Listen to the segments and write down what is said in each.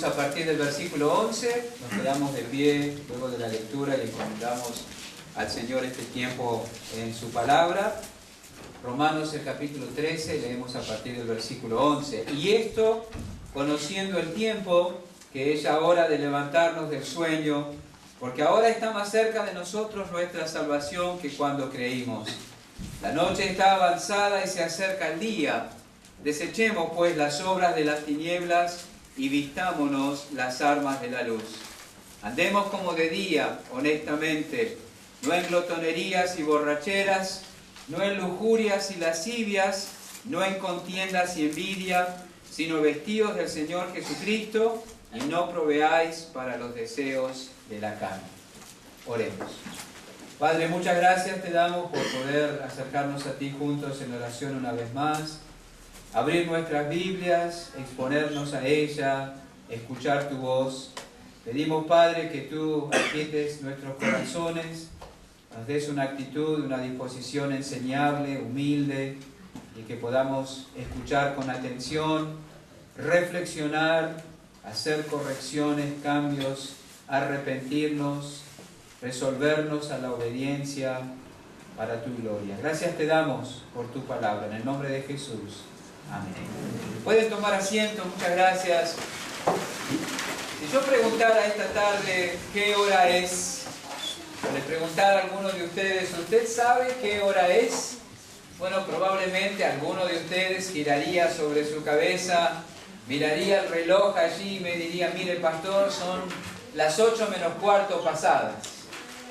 leemos a partir del versículo 11, nos quedamos de pie luego de la lectura y encomendamos al Señor este tiempo en su palabra. Romanos el capítulo 13, leemos a partir del versículo 11. Y esto, conociendo el tiempo, que es ya hora de levantarnos del sueño, porque ahora está más cerca de nosotros nuestra salvación que cuando creímos. La noche está avanzada y se acerca el día. Desechemos pues las obras de las tinieblas y vistámonos las armas de la luz. Andemos como de día, honestamente, no en glotonerías y borracheras, no en lujurias y lascivias, no en contiendas y envidia, sino vestidos del Señor Jesucristo y no proveáis para los deseos de la carne. Oremos. Padre, muchas gracias te damos por poder acercarnos a ti juntos en oración una vez más, abrir nuestras Biblias, exponernos a ella, escuchar tu voz. Pedimos, Padre, que tú aquietes nuestros corazones, nos des una actitud, una disposición enseñable, humilde, y que podamos escuchar con atención, reflexionar, hacer correcciones, cambios, arrepentirnos, resolvernos a la obediencia para tu gloria. Gracias te damos por tu palabra, en el nombre de Jesús. Amén. Pueden tomar asiento, muchas gracias. Si yo preguntara esta tarde qué hora es, le preguntara a alguno de ustedes, ¿usted sabe qué hora es? Bueno, probablemente alguno de ustedes giraría sobre su cabeza, miraría el reloj allí y me diría, mire pastor, son las 8 menos cuarto pasadas,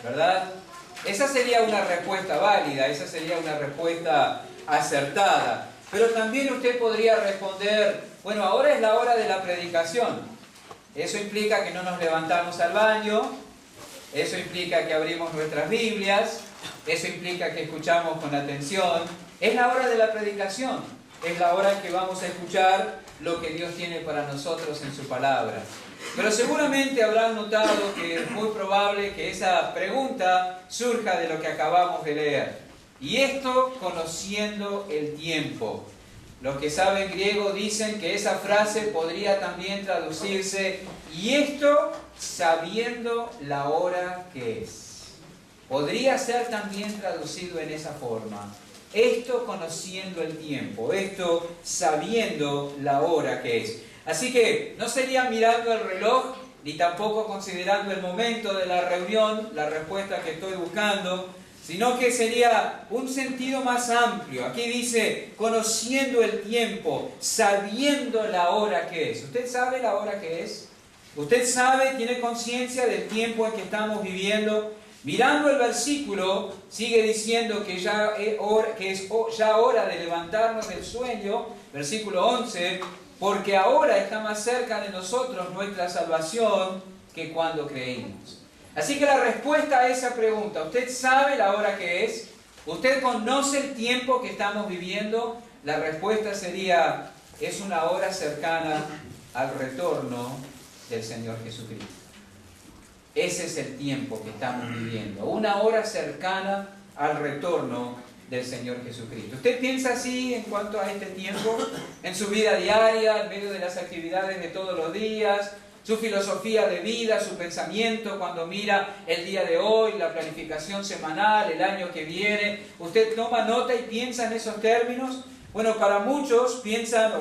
¿verdad? Esa sería una respuesta válida, esa sería una respuesta acertada. Pero también usted podría responder, bueno, ahora es la hora de la predicación. Eso implica que no nos levantamos al baño, eso implica que abrimos nuestras Biblias, eso implica que escuchamos con atención. Es la hora de la predicación, es la hora en que vamos a escuchar lo que Dios tiene para nosotros en su palabra. Pero seguramente habrán notado que es muy probable que esa pregunta surja de lo que acabamos de leer. Y esto conociendo el tiempo. Los que saben griego dicen que esa frase podría también traducirse, y esto sabiendo la hora que es. Podría ser también traducido en esa forma. Esto conociendo el tiempo, esto sabiendo la hora que es. Así que no sería mirando el reloj, ni tampoco considerando el momento de la reunión, la respuesta que estoy buscando, sino que sería un sentido más amplio. Aquí dice, conociendo el tiempo, sabiendo la hora que es. ¿Usted sabe la hora que es? ¿Usted sabe, tiene conciencia del tiempo en que estamos viviendo? Mirando el versículo, sigue diciendo que ya es hora de levantarnos del sueño, versículo 11, porque ahora está más cerca de nosotros nuestra salvación que cuando creímos. Así que la respuesta a esa pregunta, ¿usted sabe la hora que es? ¿Usted conoce el tiempo que estamos viviendo? La respuesta sería, es una hora cercana al retorno del Señor Jesucristo. Ese es el tiempo que estamos viviendo, una hora cercana al retorno del Señor Jesucristo. ¿Usted piensa así en cuanto a este tiempo? En su vida diaria, en medio de las actividades de todos los días, su filosofía de vida, su pensamiento cuando mira el día de hoy, la planificación semanal, el año que viene. ¿Usted toma nota y piensa en esos términos? Bueno, para muchos piensan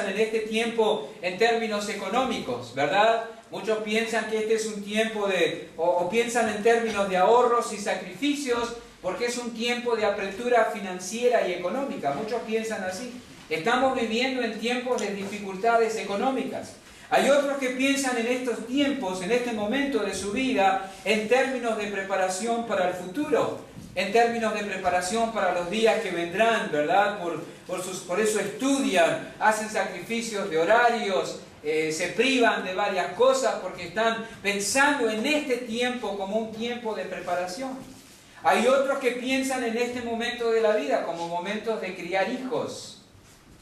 en este tiempo en términos económicos, ¿verdad? Muchos piensan que este es un tiempo o piensan en términos de ahorros y sacrificios, porque es un tiempo de apertura financiera y económica. Muchos piensan así. Estamos viviendo en tiempos de dificultades económicas. Hay otros que piensan en estos tiempos, en este momento de su vida, en términos de preparación para el futuro, en términos de preparación para los días que vendrán, ¿verdad? Por eso estudian, hacen sacrificios de horarios, se privan de varias cosas porque están pensando en este tiempo como un tiempo de preparación. Hay otros que piensan en este momento de la vida como momentos de criar hijos,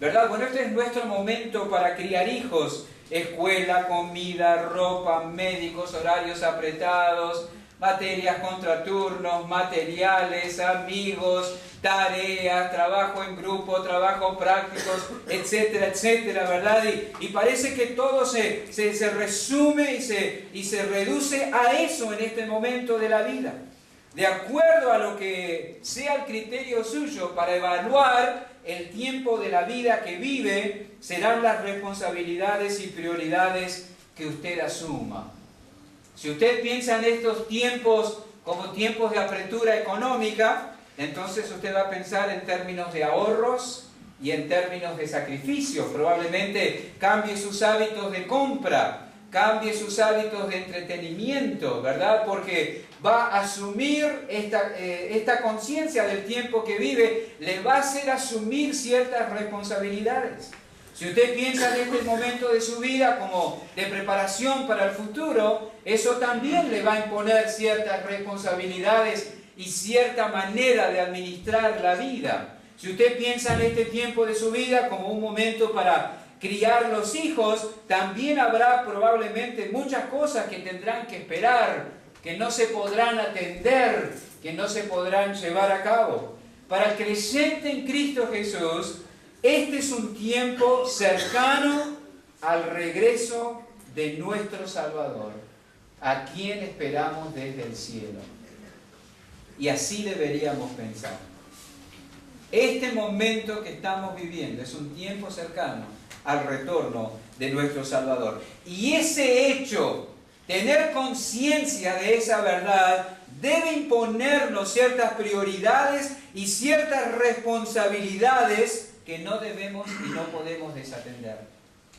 ¿verdad? Bueno, este es nuestro momento para criar hijos. Escuela, comida, ropa, médicos, horarios apretados, materias, contraturnos, materiales, amigos, tareas, trabajo en grupo, trabajos prácticos, etcétera, etcétera, ¿verdad? Y parece que todo se resume y se reduce a eso en este momento de la vida. De acuerdo a lo que sea el criterio suyo para evaluar el tiempo de la vida que vive, serán las responsabilidades y prioridades que usted asuma. Si usted piensa en estos tiempos como tiempos de apertura económica, entonces usted va a pensar en términos de ahorros y en términos de sacrificio. Probablemente cambie sus hábitos de compra, cambie sus hábitos de entretenimiento, ¿verdad? Porque va a asumir esta conciencia del tiempo que vive, le va a hacer asumir ciertas responsabilidades. Si usted piensa en este momento de su vida como de preparación para el futuro, eso también le va a imponer ciertas responsabilidades y cierta manera de administrar la vida. Si usted piensa en este tiempo de su vida como un momento para criar los hijos, también habrá probablemente muchas cosas que tendrán que esperar, que no se podrán atender, que no se podrán llevar a cabo. Para el creyente en Cristo Jesús, este es un tiempo cercano al regreso de nuestro Salvador, a quien esperamos desde el cielo. Y así deberíamos pensar. Este momento que estamos viviendo es un tiempo cercano al retorno de nuestro Salvador. Y ese hecho, tener conciencia de esa verdad, debe imponernos ciertas prioridades y ciertas responsabilidades que no debemos y no podemos desatender.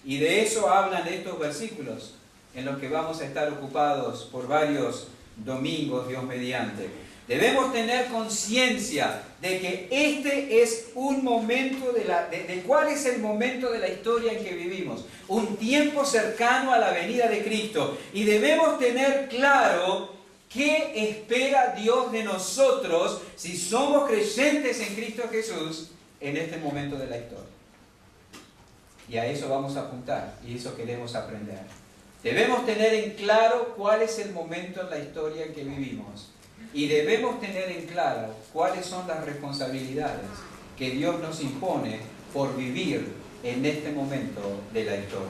Y de eso hablan estos versículos, en los que vamos a estar ocupados por varios domingos, Dios mediante. Debemos tener conciencia de que este es un momento de cuál es el momento de la historia en que vivimos. Un tiempo cercano a la venida de Cristo. Y debemos tener claro qué espera Dios de nosotros si somos creyentes en Cristo Jesús en este momento de la historia. Y a eso vamos a apuntar y eso queremos aprender. Debemos tener en claro cuál es el momento en la historia en que vivimos. Y debemos tener en claro cuáles son las responsabilidades que Dios nos impone por vivir en este momento de la historia.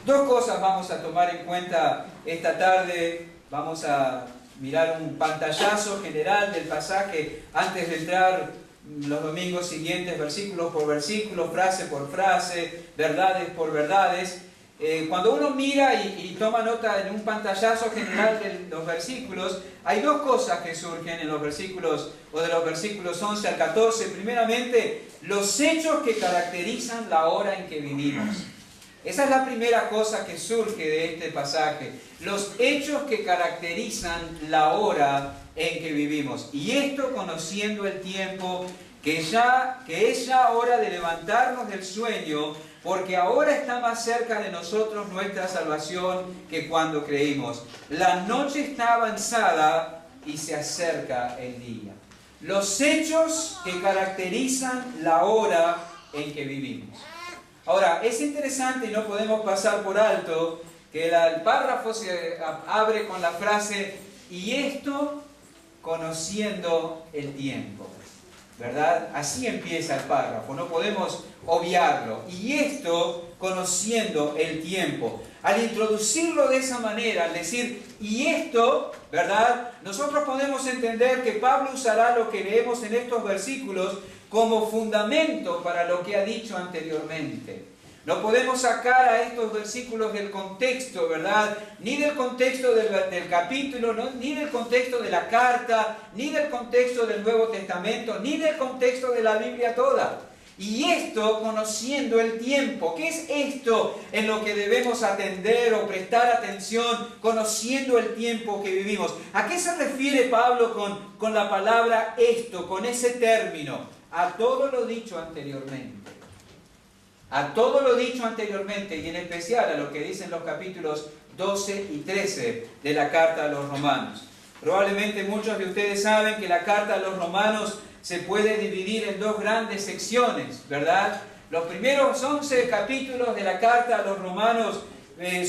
Dos cosas vamos a tomar en cuenta esta tarde. Vamos a mirar un pantallazo general del pasaje antes de entrar los domingos siguientes, versículos por versículos, frase por frase, verdades por verdades. Cuando uno mira y toma nota en un pantallazo general de los versículos, hay dos cosas que surgen en los versículos, o de los versículos 11 al 14. Primeramente, los hechos que caracterizan la hora en que vivimos. Esa es la primera cosa que surge de este pasaje. Los hechos que caracterizan la hora en que vivimos. Y esto conociendo el tiempo, que es ya hora de levantarnos del sueño, porque ahora está más cerca de nosotros nuestra salvación que cuando creímos. La noche está avanzada y se acerca el día. Los hechos que caracterizan la hora en que vivimos. Ahora, es interesante y no podemos pasar por alto que el párrafo se abre con la frase, y esto conociendo el tiempo. ¿Verdad? Así empieza el párrafo, no podemos obviarlo. Y esto conociendo el tiempo. Al introducirlo de esa manera, al decir, y esto, ¿verdad? Nosotros podemos entender que Pablo usará lo que leemos en estos versículos como fundamento para lo que ha dicho anteriormente. No podemos sacar a estos versículos del contexto, ¿verdad? Ni del contexto del capítulo, ¿no? Ni del contexto de la carta, ni del contexto del Nuevo Testamento, ni del contexto de la Biblia toda. Y esto conociendo el tiempo. ¿Qué es esto en lo que debemos atender o prestar atención conociendo el tiempo que vivimos? ¿A qué se refiere Pablo con la palabra esto, con ese término? A todo lo dicho anteriormente. A todo lo dicho anteriormente y en especial a lo que dicen los capítulos 12 y 13 de la carta a los romanos. Probablemente muchos de ustedes saben que la carta a los romanos se puede dividir en dos grandes secciones, ¿verdad? Los primeros 11 capítulos de la carta a los romanos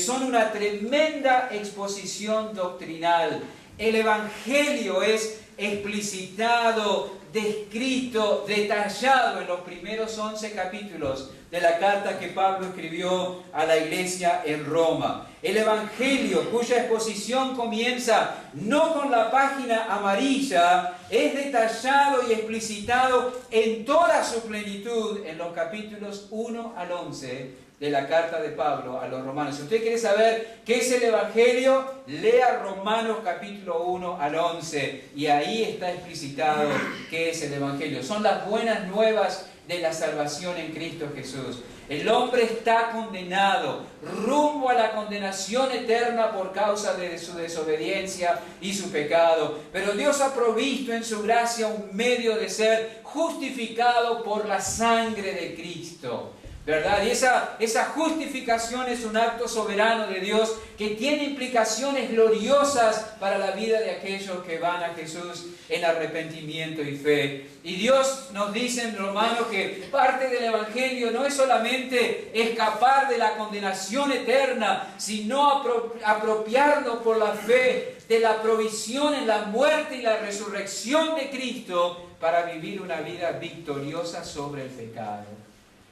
son una tremenda exposición doctrinal el Evangelio es explicitado, descrito, detallado en los primeros 11 capítulos de la carta que Pablo escribió a la iglesia en Roma. El Evangelio, cuya exposición comienza no con la página amarilla, es detallado y explicitado en toda su plenitud en los capítulos 1 al 11 de la carta de Pablo a los romanos. Si usted quiere saber qué es el Evangelio, lea Romanos capítulo 1 al 11 y ahí está explicitado qué es el Evangelio. Son las buenas nuevas de la salvación en Cristo Jesús. El hombre está condenado, rumbo a la condenación eterna por causa de su desobediencia y su pecado. Pero Dios ha provisto en su gracia un medio de ser justificado por la sangre de Cristo, ¿verdad? Y esa justificación es un acto soberano de Dios que tiene implicaciones gloriosas para la vida de aquellos que van a Jesús en arrepentimiento y fe. Y Dios nos dice en Romanos que parte del Evangelio no es solamente escapar de la condenación eterna, sino apropiarnos por la fe de la provisión en la muerte y la resurrección de Cristo para vivir una vida victoriosa sobre el pecado.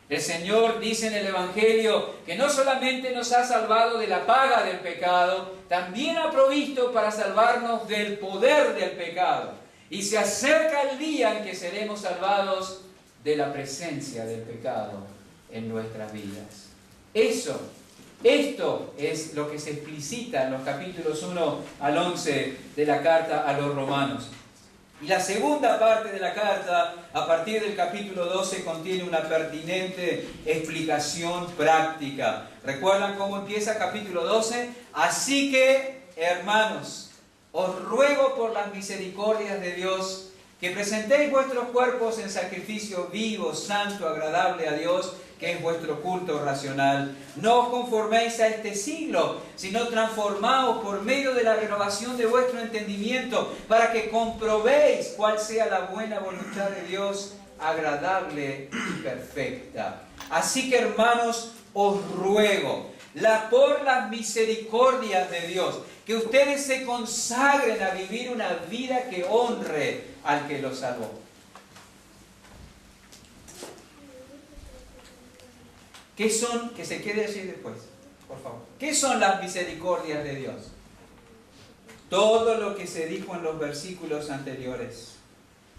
El Señor dice en el Evangelio que no solamente nos ha salvado de la paga del pecado, también ha provisto para salvarnos del poder del pecado. Y se acerca el día en que seremos salvados de la presencia del pecado en nuestras vidas. Esto es lo que se explicita en los capítulos 1 al 11 de la carta a los romanos. Y la segunda parte de la carta, a partir del capítulo 12, contiene una pertinente explicación práctica. ¿Recuerdan cómo empieza capítulo 12? Así que, hermanos, os ruego por las misericordias de Dios que presentéis vuestros cuerpos en sacrificio vivo, santo, agradable a Dios, que es vuestro culto racional. No os conforméis a este siglo, sino transformaos por medio de la renovación de vuestro entendimiento, para que comprobéis cuál sea la buena voluntad de Dios, agradable y perfecta. Así que, hermanos, os ruego, por las misericordias de Dios, que ustedes se consagren a vivir una vida que honre al que los salvó. ¿Qué son? Que se quede allí después, por favor. ¿Qué son las misericordias de Dios? Todo lo que se dijo en los versículos anteriores,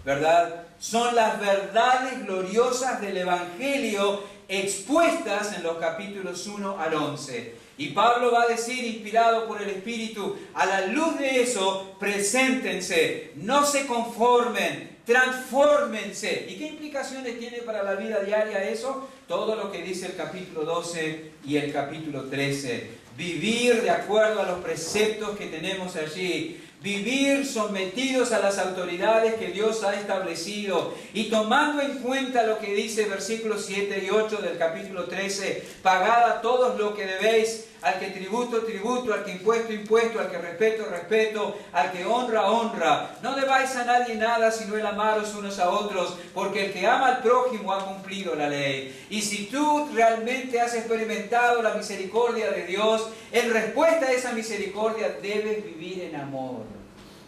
¿verdad? Son las verdades gloriosas del Evangelio expuestas en los capítulos 1 al 11. Y Pablo va a decir, inspirado por el Espíritu, a la luz de eso, preséntense, no se conformen, transfórmense. ¿Y qué implicaciones tiene para la vida diaria eso? Todo lo que dice el capítulo 12 y el capítulo 13. Vivir de acuerdo a los preceptos que tenemos allí. Vivir sometidos a las autoridades que Dios ha establecido y tomando en cuenta lo que dice versículos 7 y 8 del capítulo 13, pagad a todos lo que debéis, al que tributo, tributo, al que impuesto, impuesto, al que respeto, respeto, al que honra, honra. No debáis a nadie nada sino el amaros unos a otros, porque el que ama al prójimo ha cumplido la ley. Y si tú realmente has experimentado la misericordia de Dios, en respuesta a esa misericordia debes vivir en amor,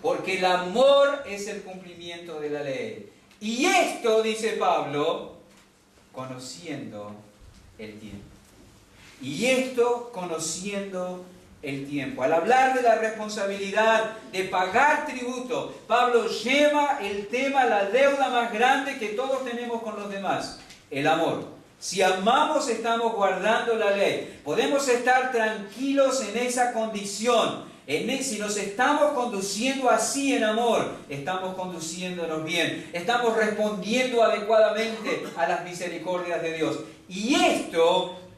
porque el amor es el cumplimiento de la ley. Y esto, dice Pablo, conociendo el tiempo. Y esto conociendo el tiempo. Al hablar de la responsabilidad de pagar tributo, Pablo lleva el tema a la deuda más grande que todos tenemos con los demás, el amor. Si amamos, estamos guardando la ley. Podemos estar tranquilos en esa condición. Si nos estamos conduciendo así en amor, estamos conduciéndonos bien. Estamos respondiendo adecuadamente a las misericordias de Dios. Y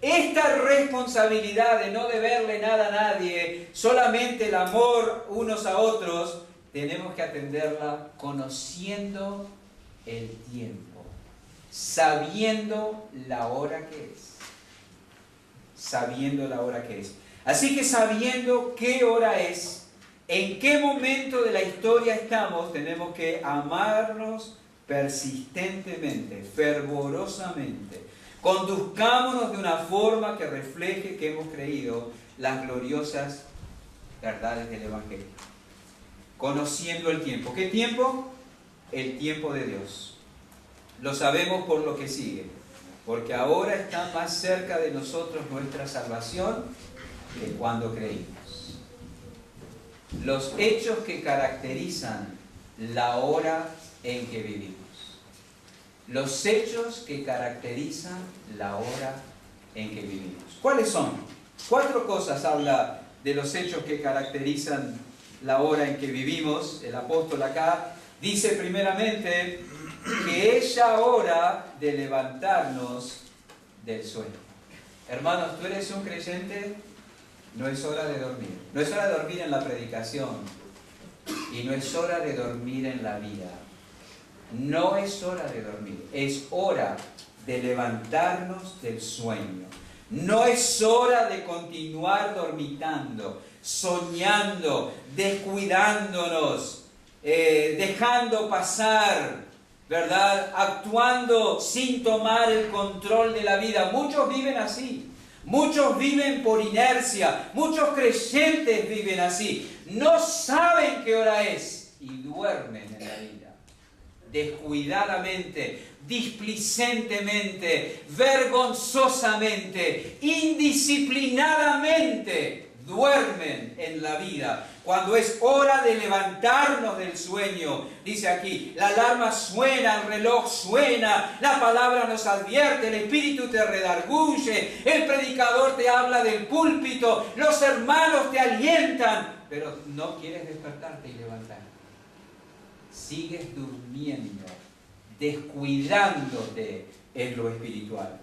esta responsabilidad de no deberle nada a nadie, solamente el amor unos a otros, tenemos que atenderla conociendo el tiempo, sabiendo la hora que es. Sabiendo la hora que es. Así que sabiendo qué hora es, en qué momento de la historia estamos, tenemos que amarnos persistentemente, fervorosamente. Conduzcámonos de una forma que refleje que hemos creído las gloriosas verdades del Evangelio. conociendo el tiempo. ¿Qué tiempo? El tiempo de Dios. Lo sabemos por lo que sigue. Porque ahora está más cerca de nosotros nuestra salvación que cuando creímos. Los hechos que caracterizan la hora en que vivimos. Los hechos que caracterizan la hora en que vivimos. ¿Cuáles son? 4 cosas habla de los hechos que caracterizan la hora en que vivimos. El apóstol acá dice primeramente que es ya hora de levantarnos del sueño. Hermanos, tú eres un creyente, no es hora de dormir. No es hora de dormir en la predicación y no es hora de dormir en la vida. No es hora de dormir, es hora de levantarnos del sueño. No es hora de continuar dormitando, soñando, descuidándonos, dejando pasar, ¿verdad? Actuando sin tomar el control de la vida. Muchos viven así. Muchos viven por inercia. Muchos creyentes viven así. No saben qué hora es y duermen en la vida. Descuidadamente, displicentemente, vergonzosamente, indisciplinadamente duermen en la vida. Cuando es hora de levantarnos del sueño, dice aquí, la alarma suena, el reloj suena, la palabra nos advierte, el Espíritu te redarguye, el predicador te habla del púlpito, los hermanos te alientan, pero no quieres despertarte y levantarte. Sigues durmiendo, descuidándote en lo espiritual.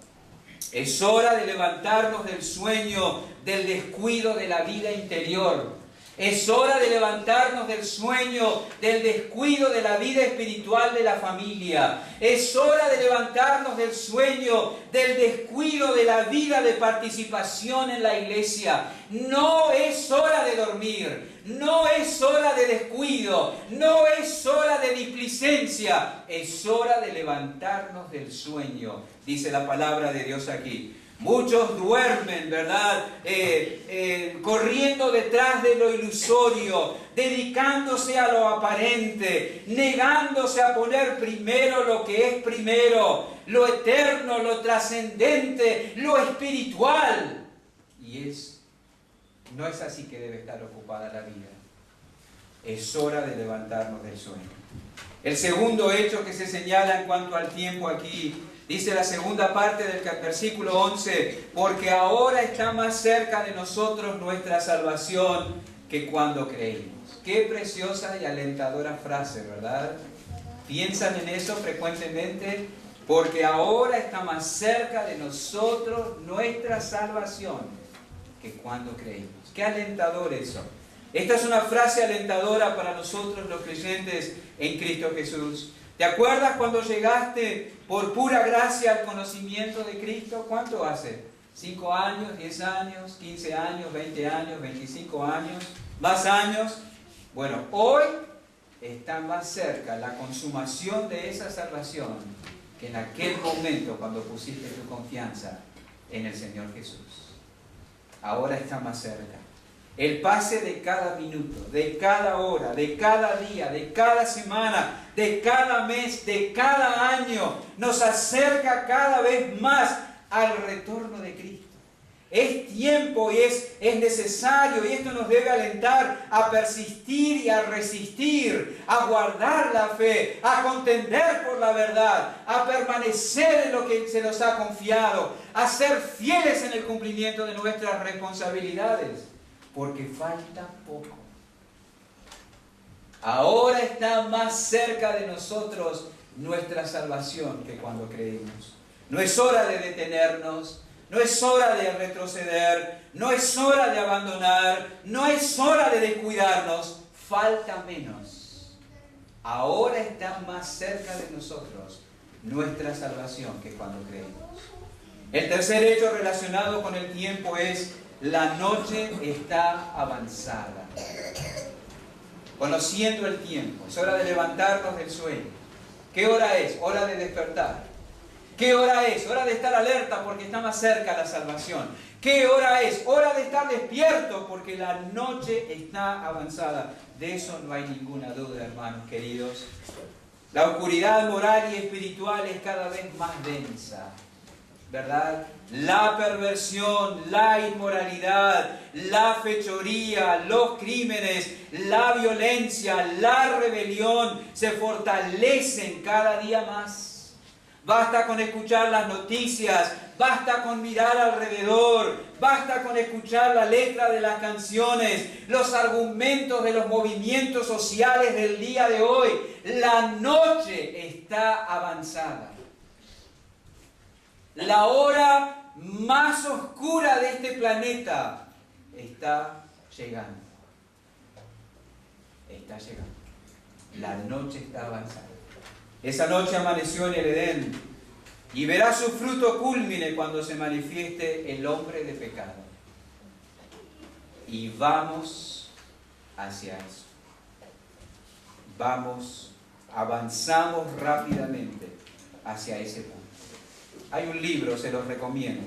Es hora de levantarnos del sueño, del descuido de la vida interior. Es hora de levantarnos del sueño, del descuido de la vida espiritual de la familia. Es hora de levantarnos del sueño, del descuido de la vida de participación en la iglesia. No es hora de dormir, no es hora de descuido, no es hora de displicencia. Es hora de levantarnos del sueño, dice la palabra de Dios aquí. Muchos duermen, ¿verdad? Corriendo detrás de lo ilusorio, dedicándose a lo aparente, negándose a poner primero lo que es primero, lo eterno, lo trascendente, lo espiritual. Y no es así que debe estar ocupada la vida. Es hora de levantarnos del sueño. El segundo hecho que se señala en cuanto al tiempo aquí, dice la segunda parte del versículo 11, porque ahora está más cerca de nosotros nuestra salvación que cuando creímos. Qué preciosa y alentadora frase, ¿verdad? ¿Piensan en eso frecuentemente? Porque ahora está más cerca de nosotros nuestra salvación que cuando creímos. Qué alentador eso. Esta es una frase alentadora para nosotros los creyentes en Cristo Jesús. ¿Te acuerdas cuando llegaste por pura gracia al conocimiento de Cristo? ¿Cuánto hace? ¿5 años, 10 años, 15 años, 20 años, 25 años? ¿Más años? Bueno, hoy está más cerca la consumación de esa salvación que en aquel momento cuando pusiste tu confianza en el Señor Jesús. Ahora está más cerca. El pase de cada minuto, de cada hora, de cada día, de cada semana, de cada mes, de cada año, nos acerca cada vez más al retorno de Cristo. Es tiempo y es necesario, y esto nos debe alentar a persistir y a resistir, a guardar la fe, a contender por la verdad, a permanecer en lo que se nos ha confiado, a ser fieles en el cumplimiento de nuestras responsabilidades. Porque falta poco. Ahora está más cerca de nosotros nuestra salvación que cuando creímos. No es hora de detenernos, no es hora de retroceder, no es hora de abandonar, no es hora de descuidarnos. Falta menos. Ahora está más cerca de nosotros nuestra salvación que cuando creímos. El tercer hecho relacionado con el tiempo es: la noche está avanzada. Conociendo el tiempo, es hora de levantarnos del sueño. ¿Qué hora es? Hora de despertar. ¿Qué hora es? Hora de estar alerta porque está más cerca la salvación. ¿Qué hora es? Hora de estar despierto porque la noche está avanzada. De eso no hay ninguna duda, hermanos queridos. La oscuridad moral y espiritual es cada vez más densa, ¿verdad? La perversión, la inmoralidad, la fechoría, los crímenes, la violencia, la rebelión se fortalecen cada día más. Basta con escuchar las noticias, basta con mirar alrededor, basta con escuchar la letra de las canciones, los argumentos de los movimientos sociales del día de hoy. La noche está avanzada. La hora más oscura de este planeta está llegando. Está llegando. La noche está avanzada. Esa noche amaneció en el Edén y verá su fruto cúlmine cuando se manifieste el hombre de pecado. Y vamos hacia eso. Avanzamos rápidamente hacia ese punto. Hay un libro, se los recomiendo,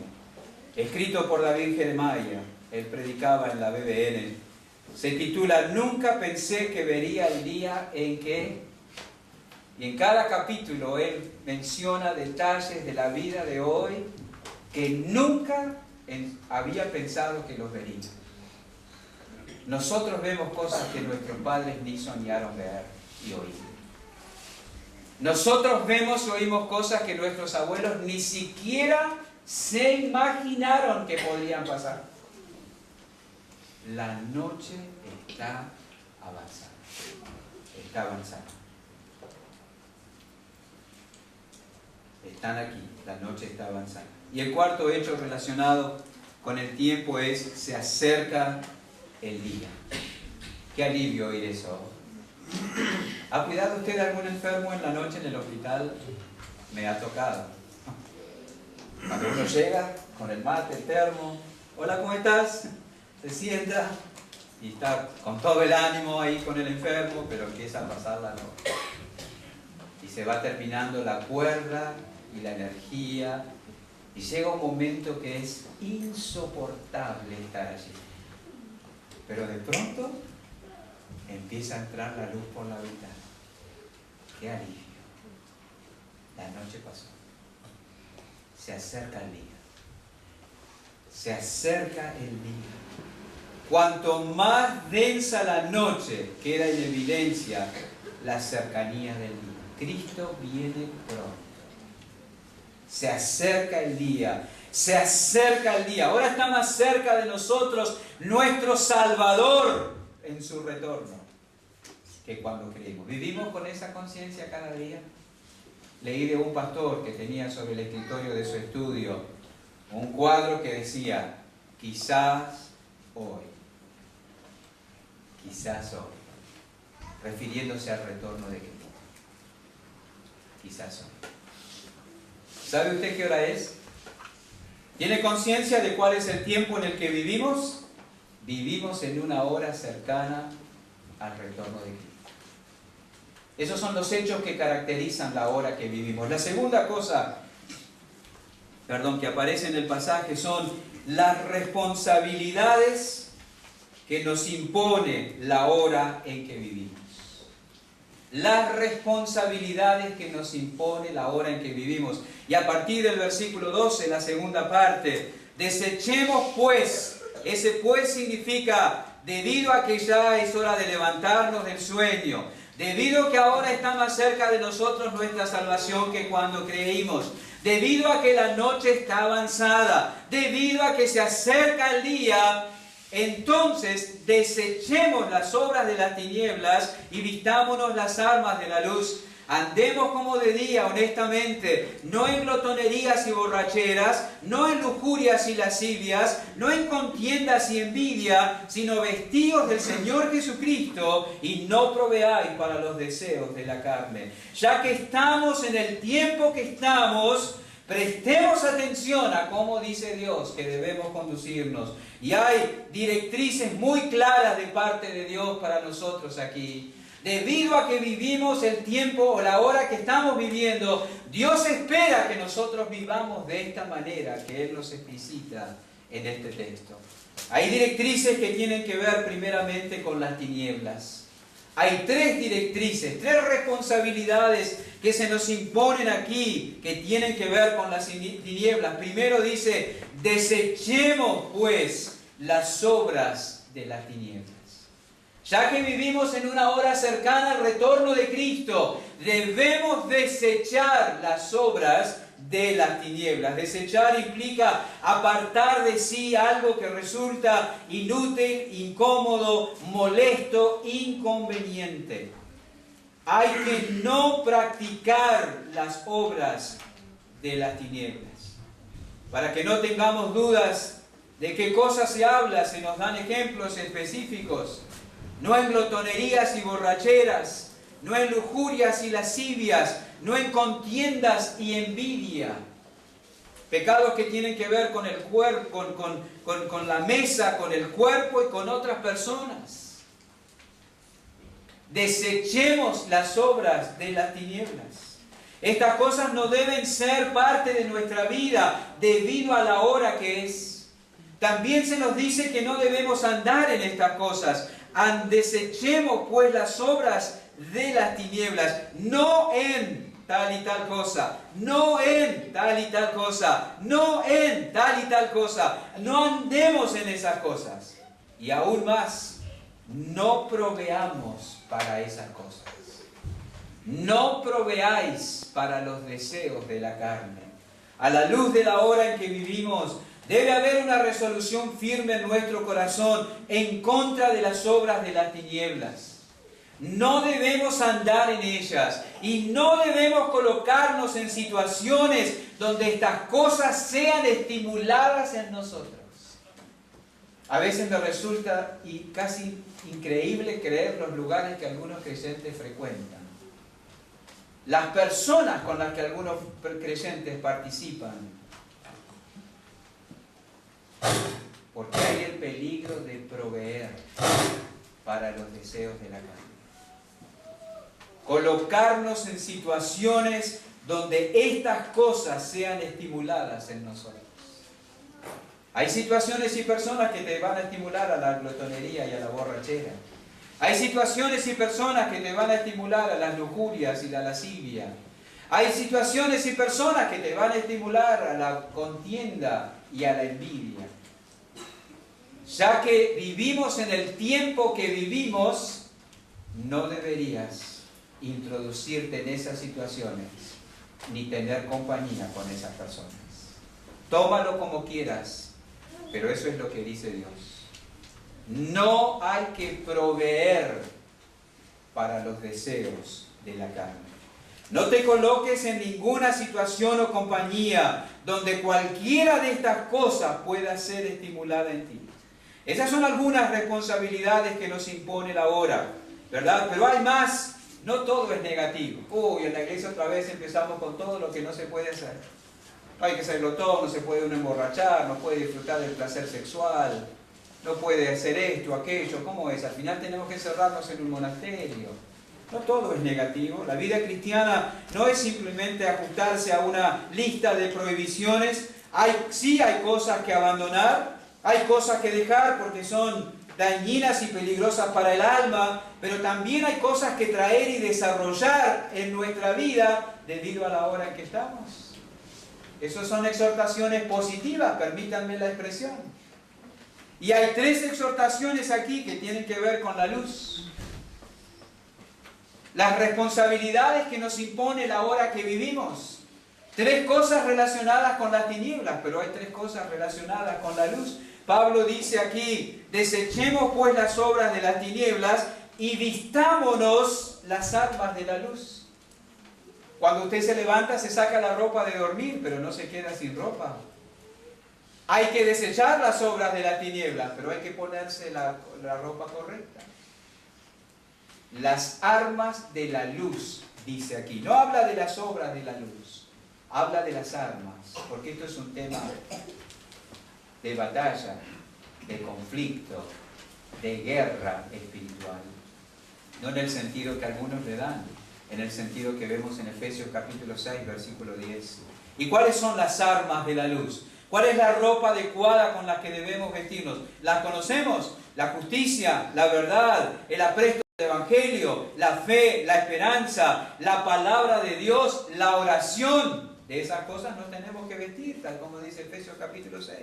escrito por David Jeremiah, él predicaba en la BBN, se titula Nunca pensé que vería el día en que... Y en cada capítulo él menciona detalles de la vida de hoy que nunca había pensado que los vería. Nosotros vemos cosas que nuestros padres ni soñaron ver y oír. Nosotros vemos y oímos cosas que nuestros abuelos ni siquiera se imaginaron que podrían pasar. La noche está avanzando. Está avanzando. Están aquí, la noche está avanzando. Y el cuarto hecho relacionado con el tiempo es, se acerca el día. Qué alivio oír eso. ¿Ha cuidado usted de algún enfermo en la noche en el hospital? Me ha tocado. Cuando uno llega con el mate, el termo, hola, ¿cómo estás? Se sienta y está con todo el ánimo ahí con el enfermo, pero empieza a pasar la noche. Y se va terminando la cuerda y la energía, y llega un momento que es insoportable estar allí. Pero de pronto empieza a entrar la luz por la ventana. ¡Qué alivio! La noche pasó. Se acerca el día. Se acerca el día. Cuanto más densa la noche, queda en evidencia la cercanía del día. Cristo viene pronto. Se acerca el día. Se acerca el día. Ahora está más cerca de nosotros nuestro Salvador en su retorno que cuando creímos. ¿Vivimos con esa conciencia cada día? Leí de un pastor que tenía sobre el escritorio de su estudio un cuadro que decía, quizás hoy. Quizás hoy. Refiriéndose al retorno de Cristo. Quizás hoy. ¿Sabe usted qué hora es? ¿Tiene conciencia de cuál es el tiempo en el que vivimos? Vivimos en una hora cercana al retorno de Cristo. Esos son los hechos que caracterizan la hora que vivimos. La segunda cosa, que aparece en el pasaje son las responsabilidades que nos impone la hora en que vivimos. Las responsabilidades que nos impone la hora en que vivimos. Y a partir del versículo 12, la segunda parte, desechemos pues, ese pues significa debido a que ya es hora de levantarnos del sueño, debido a que ahora está más cerca de nosotros nuestra salvación que cuando creímos, debido a que la noche está avanzada, debido a que se acerca el día, entonces desechemos las obras de las tinieblas y vistámonos las armas de la luz. Andemos como de día, honestamente, no en glotonerías y borracheras, no en lujurias y lascivias, no en contiendas y envidia, sino vestidos del Señor Jesucristo y no proveáis para los deseos de la carne. Ya que estamos en el tiempo que estamos, prestemos atención a cómo dice Dios que debemos conducirnos. Y hay directrices muy claras de parte de Dios para nosotros aquí. Debido a que vivimos el tiempo o la hora que estamos viviendo, Dios espera que nosotros vivamos de esta manera que Él nos explicita en este texto. Hay directrices que tienen que ver primeramente con las tinieblas. Hay tres directrices, tres responsabilidades que se nos imponen aquí, que tienen que ver con las tinieblas. Primero dice, desechemos pues las obras de las tinieblas. Ya que vivimos en una hora cercana al retorno de Cristo, debemos desechar las obras de las tinieblas. Desechar implica apartar de sí algo que resulta inútil, incómodo, molesto, inconveniente. Hay que no practicar las obras de las tinieblas. Para que no tengamos dudas de qué cosas se habla, se nos dan ejemplos específicos. No en glotonerías y borracheras, no en lujurias y lascivias, no en contiendas y envidia. Pecados que tienen que ver con el cuerpo, con la mesa, con el cuerpo y con otras personas. Desechemos las obras de las tinieblas. Estas cosas no deben ser parte de nuestra vida debido a la hora que es. También se nos dice que no debemos andar en estas cosas. Desechemos pues las obras de las tinieblas, no en tal y tal cosa, no en tal y tal cosa, no en tal y tal cosa. No andemos en esas cosas. Y aún más, no proveamos para esas cosas. No proveáis para los deseos de la carne. A la luz de la hora en que vivimos, debe haber una resolución firme en nuestro corazón en contra de las obras de las tinieblas. No debemos andar en ellas y no debemos colocarnos en situaciones donde estas cosas sean estimuladas en nosotros. A veces me resulta casi increíble creer los lugares que algunos creyentes frecuentan. Las personas con las que algunos creyentes participan. Porque hay el peligro de proveer para los deseos de la carne. Colocarnos en situaciones donde estas cosas sean estimuladas en nosotros. Hay situaciones y personas que te van a estimular a la glotonería y a la borrachera. Hay situaciones y personas que te van a estimular a las lujurias y la lascivia. Hay situaciones y personas que te van a estimular a la contienda y a la envidia. Ya que vivimos en el tiempo que vivimos, no deberías introducirte en esas situaciones ni tener compañía con esas personas. Tómalo como quieras, pero eso es lo que dice Dios. No hay que proveer para los deseos de la carne. No te coloques en ninguna situación o compañía donde cualquiera de estas cosas pueda ser estimulada en ti. Esas son algunas responsabilidades que nos impone la hora, ¿verdad? Pero hay más. No todo es negativo. Uy, en la iglesia otra vez empezamos con todo lo que no se puede hacer. No hay que hacerlo todo, no se puede uno emborrachar, no puede disfrutar del placer sexual, no puede hacer esto, aquello. ¿Cómo es? Al final tenemos que encerrarnos en un monasterio. No todo es negativo. La vida cristiana no es simplemente ajustarse a una lista de prohibiciones. Sí hay cosas que abandonar, hay cosas que dejar porque son dañinas y peligrosas para el alma, pero también hay cosas que traer y desarrollar en nuestra vida debido a la hora en que estamos. Esas son exhortaciones positivas, permítanme la expresión. Y hay tres exhortaciones aquí que tienen que ver con la luz. Las responsabilidades que nos impone la hora que vivimos. Tres cosas relacionadas con las tinieblas, pero hay tres cosas relacionadas con la luz. Pablo dice aquí, desechemos pues las obras de las tinieblas y vistámonos las armas de la luz. Cuando usted se levanta, se saca la ropa de dormir, pero no se queda sin ropa. Hay que desechar las obras de las tinieblas, pero hay que ponerse la ropa correcta. Las armas de la luz, dice aquí. No habla de las obras de la luz, habla de las armas, porque esto es un tema de batalla, de conflicto, de guerra espiritual. No en el sentido que algunos le dan, en el sentido que vemos en Efesios capítulo 6, versículo 10. ¿Y cuáles son las armas de la luz? ¿Cuál es la ropa adecuada con la que debemos vestirnos? ¿La conocemos? La justicia, la verdad, el apresto del Evangelio, la fe, la esperanza, la palabra de Dios, la oración. De esas cosas nos tenemos que vestir, tal como dice Efesios capítulo 6.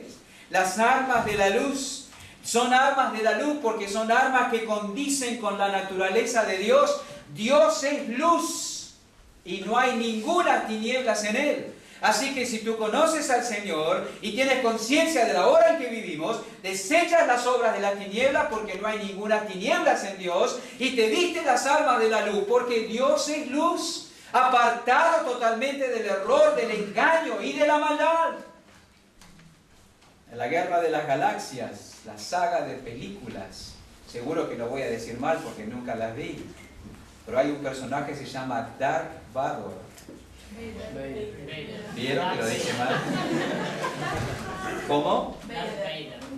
Las armas de la luz son armas de la luz porque son armas que condicen con la naturaleza de Dios. Dios es luz y no hay ninguna tinieblas en Él. Así que si tú conoces al Señor y tienes conciencia de la hora en que vivimos, desechas las obras de la tiniebla porque no hay ninguna tinieblas en Dios y te vistes las armas de la luz porque Dios es luz, apartado totalmente del error, del engaño y de la maldad. En la Guerra de las Galaxias, la saga de películas, seguro que lo voy a decir mal porque nunca las vi, pero hay un personaje que se llama Darth Vader. ¿Vieron que lo dije mal? ¿Cómo?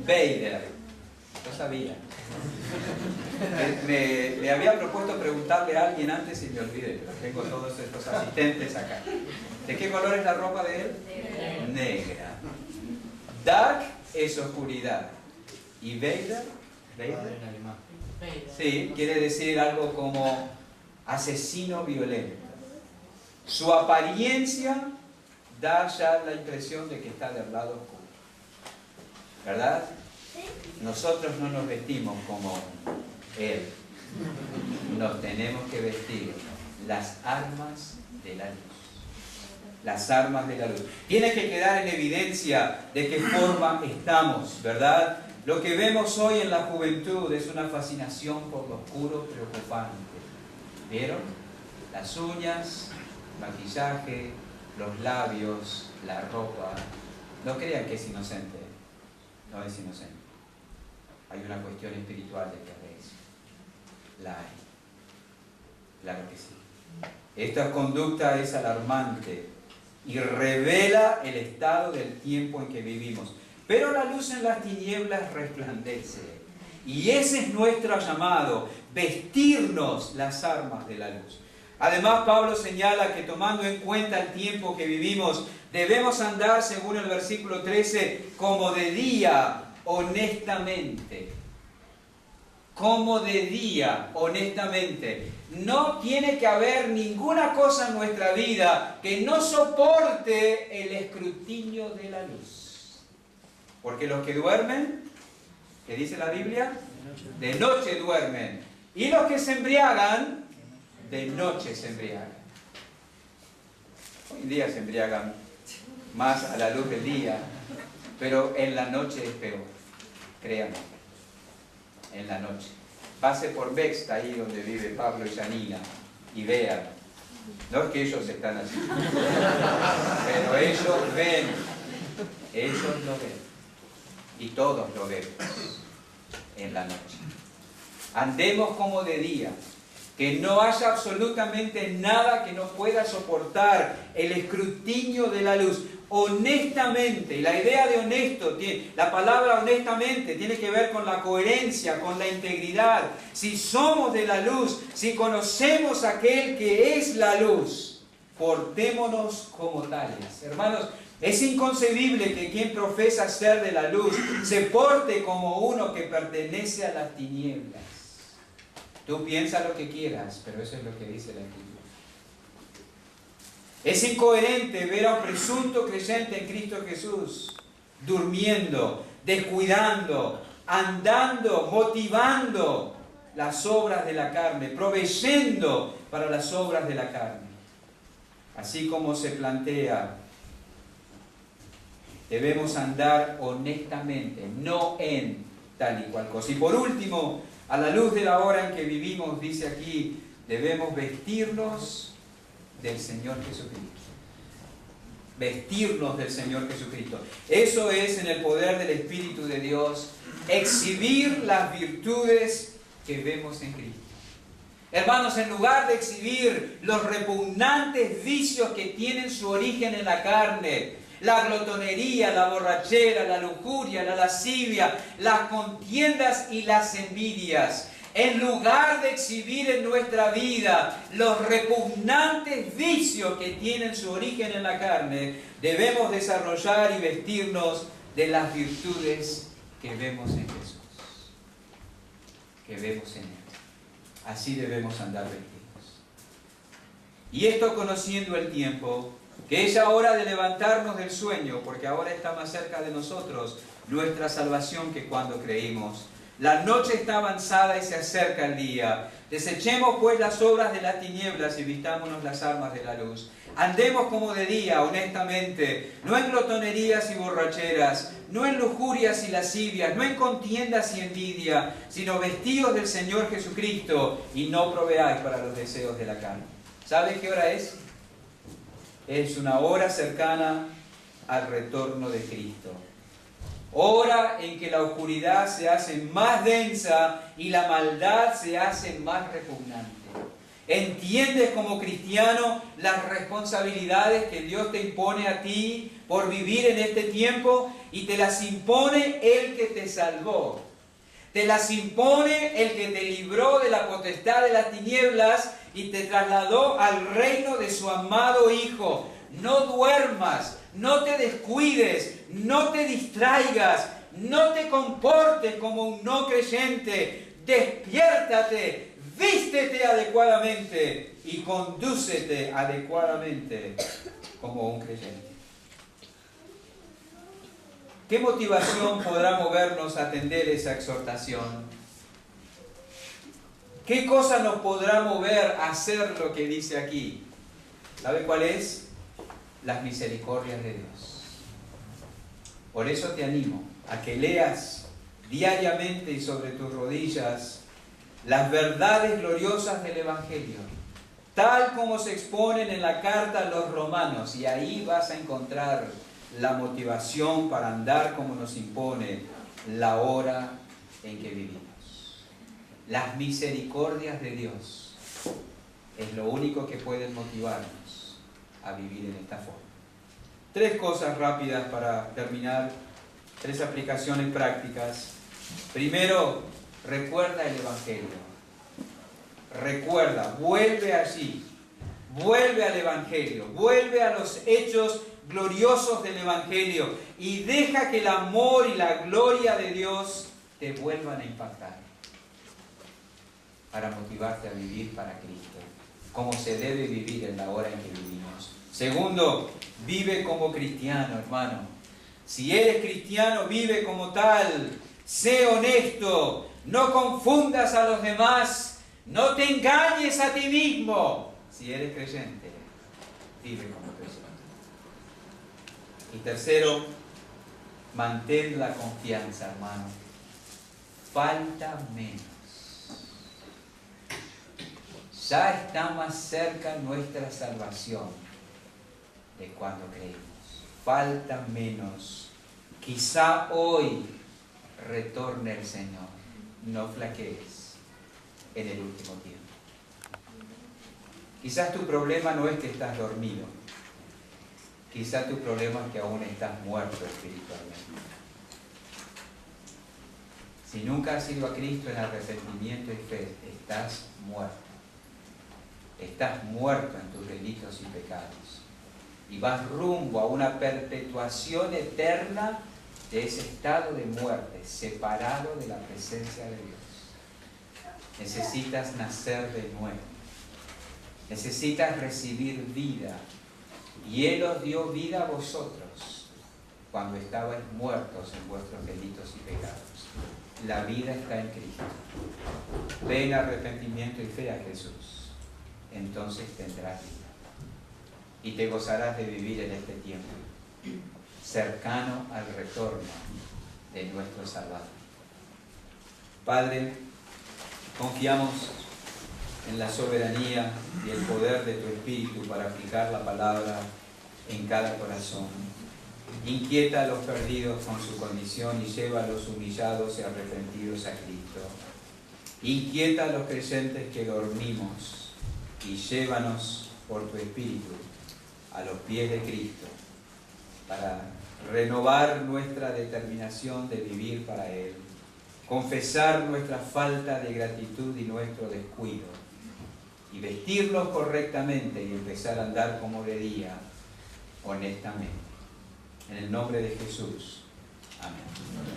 Vader. Yo sabía. Me había propuesto preguntarle a alguien antes y me olvidé, pero tengo todos estos asistentes acá. ¿De qué color es la ropa de él? Negra. Dark es oscuridad. ¿Y Vader? ¿Vader? Sí, quiere decir algo como asesino violento. Su apariencia da ya la impresión de que está del lado oscuro. ¿Verdad? Nosotros no nos vestimos como Él. Nos tenemos que vestir las armas de la luz. Las armas de la luz. Tiene que quedar en evidencia de qué forma estamos, ¿verdad? Lo que vemos hoy en la juventud es una fascinación por lo oscuro preocupante. ¿Vieron? Las uñas, maquillaje, los labios, la ropa. No crean que es inocente. No es inocente. Hay una cuestión espiritual detrás de eso. La hay. Claro que sí. Esta conducta es alarmante y revela el estado del tiempo en que vivimos. Pero la luz en las tinieblas resplandece. Y ese es nuestro llamado, vestirnos las armas de la luz. Además, Pablo señala que tomando en cuenta el tiempo que vivimos, debemos andar, según el versículo 13, como de día, honestamente. Como de día, honestamente. No tiene que haber ninguna cosa en nuestra vida que no soporte el escrutinio de la luz. Porque los que duermen, ¿qué dice la Biblia? De noche duermen. Y los que se embriagan, de noche se embriagan. Hoy en día se embriagan más a la luz del día, pero en la noche es peor, créanme, en la noche. Pase por Vexta, ahí donde vive Pablo y Janina, y vean. No es que ellos están así, pero ellos ven, ellos lo ven, y todos lo vemos en la noche. Andemos como de día. Que no haya absolutamente nada que no pueda soportar el escrutinio de la luz. Honestamente, y la idea de honesto, la palabra honestamente tiene que ver con la coherencia, con la integridad. Si somos de la luz, si conocemos a aquel que es la luz, portémonos como tales. Hermanos, es inconcebible que quien profesa ser de la luz se porte como uno que pertenece a las tinieblas. Tú piensa lo que quieras, pero eso es lo que dice la Escritura. Es incoherente ver a un presunto creyente en Cristo Jesús durmiendo, descuidando, andando, motivando las obras de la carne, proveyendo para las obras de la carne. Así como se plantea, debemos andar honestamente, no en tal y cual cosa. Y por último, a la luz de la hora en que vivimos, dice aquí, debemos vestirnos del Señor Jesucristo. Vestirnos del Señor Jesucristo. Eso es, en el poder del Espíritu de Dios, exhibir las virtudes que vemos en Cristo. Hermanos, en lugar de exhibir los repugnantes vicios que tienen su origen en la carne, la glotonería, la borrachera, la lujuria, la lascivia, las contiendas y las envidias, En lugar de exhibir en nuestra vida los repugnantes vicios que tienen su origen en la carne, debemos desarrollar y vestirnos de las virtudes que vemos en Jesús, que vemos en Él. Así debemos andar vestidos. Y esto conociendo el tiempo, que es hora de levantarnos del sueño, porque ahora está más cerca de nosotros nuestra salvación que cuando creímos. La noche está avanzada y se acerca el día. Desechemos pues las obras de las tinieblas y vistámonos las armas de la luz. Andemos como de día, honestamente, no en glotonerías y borracheras, no en lujurias y lascivias, no en contiendas y envidia, sino vestidos del Señor Jesucristo y no proveáis para los deseos de la carne. ¿Sabe qué hora es? Es una hora cercana al retorno de Cristo. Hora en que la oscuridad se hace más densa y la maldad se hace más repugnante. ¿Entiendes como cristiano las responsabilidades que Dios te impone a ti por vivir en este tiempo? Y te las impone el que te salvó. Te las impone el que te libró de la potestad de las tinieblas y te trasladó al reino de su amado Hijo. No duermas, no te descuides, no te distraigas, no te comportes como un no creyente. Despiértate, vístete adecuadamente y condúcete adecuadamente como un creyente. ¿Qué motivación podrá movernos a atender esa exhortación? ¿Qué cosa nos podrá mover a hacer lo que dice aquí? ¿Sabe cuál es? Las misericordias de Dios. Por eso te animo a que leas diariamente y sobre tus rodillas las verdades gloriosas del Evangelio, tal como se exponen en la carta a los romanos, y ahí vas a encontrar la motivación para andar como nos impone la hora en que vivimos. Las misericordias de Dios es lo único que puede motivarnos a vivir en esta forma. 3 cosas rápidas para terminar, 3 aplicaciones prácticas. Primero, recuerda el Evangelio. Recuerda, vuelve allí, vuelve al Evangelio, vuelve a los hechos gloriosos del Evangelio y deja que el amor y la gloria de Dios te vuelvan a impactar para motivarte a vivir para Cristo, como se debe vivir en la hora en que vivimos. Segundo, vive como cristiano, hermano. Si eres cristiano, vive como tal. Sé honesto, no confundas a los demás, no te engañes a ti mismo. Si eres creyente, vive como creyente. Y tercero, mantén la confianza, hermano. Falta menos. Ya está más cerca nuestra salvación de cuando creímos. Falta menos. Quizá hoy retorne el Señor. No flaquees en el último tiempo. Quizás tu problema no es que estás dormido. Quizás tu problema es que aún estás muerto espiritualmente. Si nunca has ido a Cristo en arrepentimiento y fe, estás muerto. Estás muerto en tus delitos y pecados. Y vas rumbo a una perpetuación eterna de ese estado de muerte, separado de la presencia de Dios. Necesitas nacer de nuevo. Necesitas recibir vida. Y Él os dio vida a vosotros cuando estabais muertos en vuestros delitos y pecados. La vida está en Cristo. Ven arrepentimiento y fe a Jesús. Entonces tendrás vida. Y te gozarás de vivir en este tiempo, cercano al retorno de nuestro Salvador. Padre, confiamos en la soberanía y el poder de tu Espíritu para aplicar la palabra en cada corazón. Inquieta a los perdidos con su condición y lleva a los humillados y arrepentidos a Cristo. Inquieta a los creyentes que dormimos y llévanos por tu Espíritu a los pies de Cristo para renovar nuestra determinación de vivir para Él confesar nuestra falta de gratitud y nuestro descuido, y vestirnos correctamente y empezar a andar como debía, honestamente. En el nombre de Jesús. Amén.